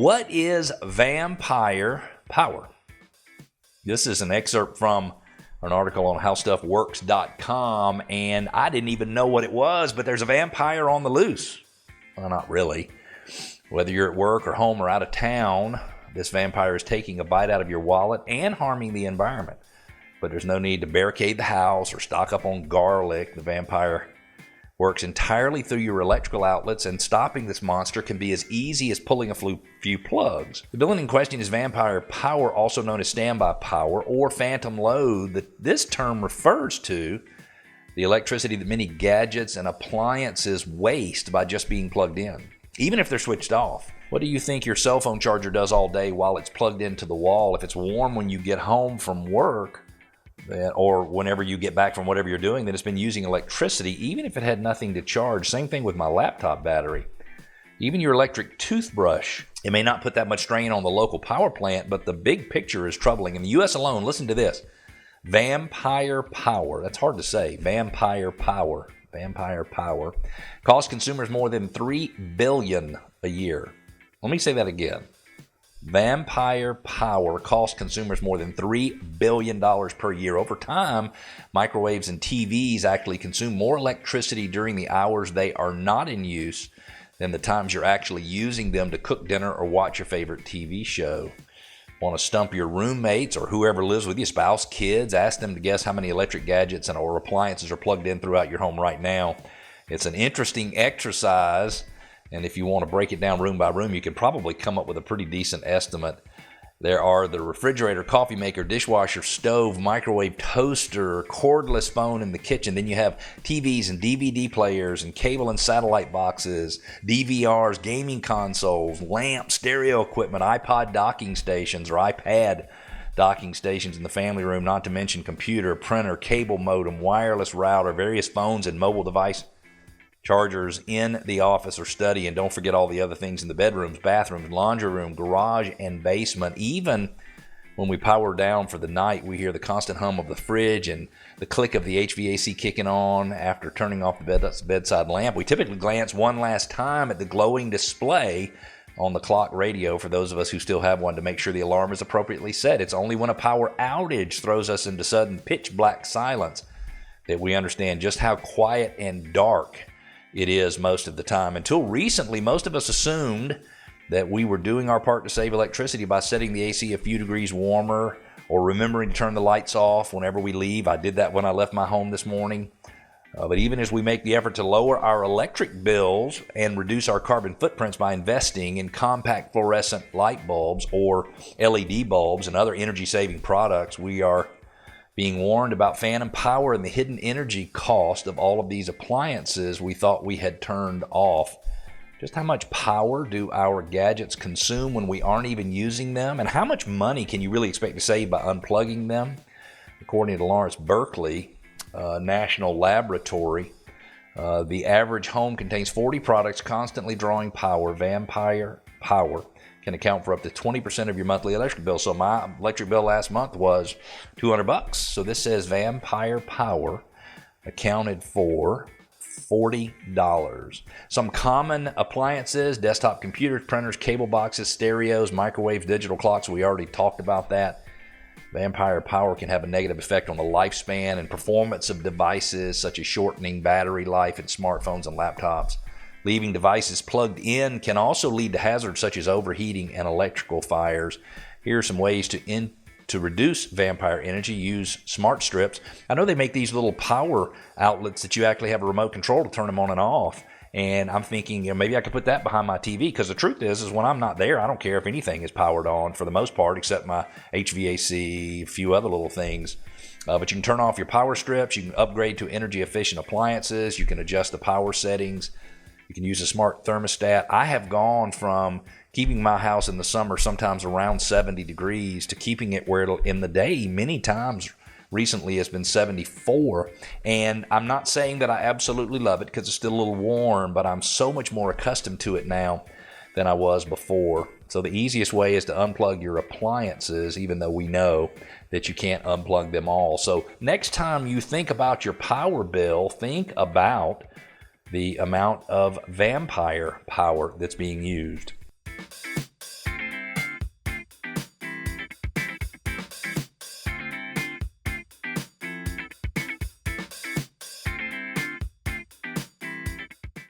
What is vampire power? This is an excerpt from an article on howstuffworks.com, and I didn't even know what it was, but there's a vampire on the loose. Well, not really. Whether you're at work or home or out of town, this vampire is taking a bite out of your wallet and harming the environment. But there's no need to barricade the house or stock up on garlic. The vampire works entirely through your electrical outlets, and stopping this monster can be as easy as pulling a few plugs. The building in question is vampire power, also known as standby power or phantom load. This term refers to the electricity that many gadgets and appliances waste by just being plugged in, even if they're switched off. What do you think your cell phone charger does all day while it's plugged into the wall? If it's warm when you get home from work, or whenever you get back from whatever you're doing, then it's been using electricity, even if it had nothing to charge. Same thing with my laptop battery. Even your electric toothbrush, it may not put that much strain on the local power plant, but the big picture is troubling. In the U.S. alone, listen to this. Vampire power, that's hard to say, vampire power costs consumers more than $3 billion a year. Let me say that again. Vampire power costs consumers more than $3 billion per year. Over time, microwaves and TVs actually consume more electricity during the hours they are not in use than the times you're actually using them to cook dinner or watch your favorite TV show. Want to stump your roommates or whoever lives with you, spouse, kids, ask them to guess how many electric gadgets or appliances are plugged in throughout your home right now. It's an interesting exercise. And if you want to break it down room by room, you can probably come up with a pretty decent estimate. There are the refrigerator, coffee maker, dishwasher, stove, microwave, toaster, cordless phone in the kitchen. Then you have TVs and DVD players and cable and satellite boxes, DVRs, gaming consoles, lamps, stereo equipment, iPod docking stations or iPad docking stations in the family room, not to mention computer, printer, cable modem, wireless router, various phones and mobile device chargers in the office or study, and don't forget all the other things in the bedrooms, bathrooms, laundry room, garage, and basement. Even when we power down for the night, we hear the constant hum of the fridge and the click of the HVAC kicking on after turning off the bedside lamp. We typically glance one last time at the glowing display on the clock radio, for those of us who still have one, to make sure the alarm is appropriately set. It's only when a power outage throws us into sudden pitch black silence that we understand just how quiet and dark it is most of the time. Until recently, most of us assumed that we were doing our part to save electricity by setting the AC a few degrees warmer or remembering to turn the lights off whenever we leave. I did that when I left my home this morning. But even as we make the effort to lower our electric bills and reduce our carbon footprints by investing in compact fluorescent light bulbs or LED bulbs and other energy-saving products, we are being warned about phantom power and the hidden energy cost of all of these appliances we thought we had turned off. Just how much power do our gadgets consume when we aren't even using them? And how much money can you really expect to save by unplugging them? According to Lawrence Berkeley National Laboratory, the average home contains 40 products constantly drawing power. Vampire power can account for up to 20% of your monthly electric bill. So my electric bill last month was $200. So this says vampire power accounted for $40. Some common appliances: desktop computers, printers, cable boxes, stereos, microwaves, digital clocks. We already talked about that. Vampire power can have a negative effect on the lifespan and performance of devices, such as shortening battery life in smartphones and laptops. Leaving devices plugged in can also lead to hazards such as overheating and electrical fires. Here are some ways to reduce vampire energy. Use smart strips. I know they make these little power outlets that you actually have a remote control to turn them on and off. And I'm thinking, maybe I could put that behind my TV, because the truth is when I'm not there, I don't care if anything is powered on for the most part, except my HVAC, a few other little things. But you can turn off your power strips. You can upgrade to energy efficient appliances. You can adjust the power settings. You can use a smart thermostat. I have gone from keeping my house in the summer sometimes around 70 degrees to keeping it where in the day many times recently has been 74. And I'm not saying that I absolutely love it, because it's still a little warm, but I'm so much more accustomed to it now than I was before. So the easiest way is to unplug your appliances, even though we know that you can't unplug them all. So next time you think about your power bill, think about the amount of vampire power that's being used.